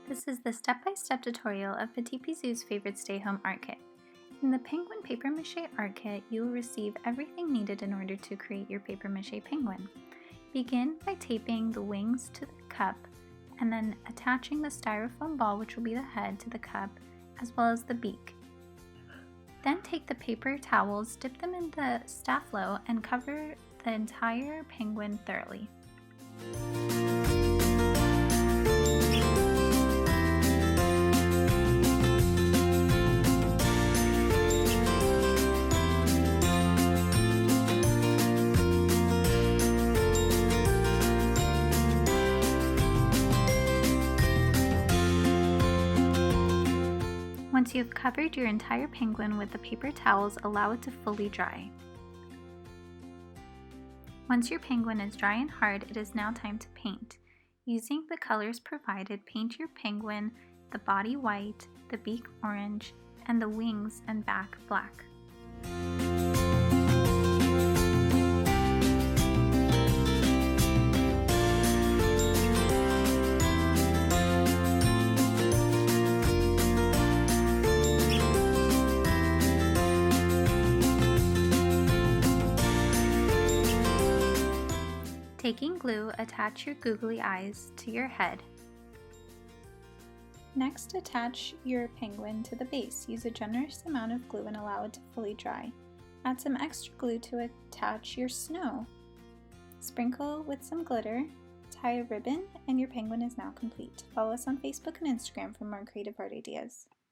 This is the step-by-step tutorial of Petit Bizoo's favorite stay-home art kit. In the Penguin Papier-Mache art kit, you will receive everything needed in order to create your papier-mache penguin. Begin by taping the wings to the cup and then attaching the styrofoam ball, which will be the head, to the cup, as well as the beak. Then take the paper towels, dip them in the Staflo, and cover the entire penguin thoroughly. Once you've covered your entire penguin with the paper towels, allow it to fully dry. Once your penguin is dry and hard, it is now time to paint. Using the colors provided, paint your penguin the body white, the beak orange, and the wings and back black. Taking glue, attach your googly eyes to your head. Next, attach your penguin to the base. Use a generous amount of glue and allow it to fully dry. Add some extra glue to attach your snow. Sprinkle with some glitter, tie a ribbon, and your penguin is now complete. Follow us on Facebook and Instagram for more creative art ideas.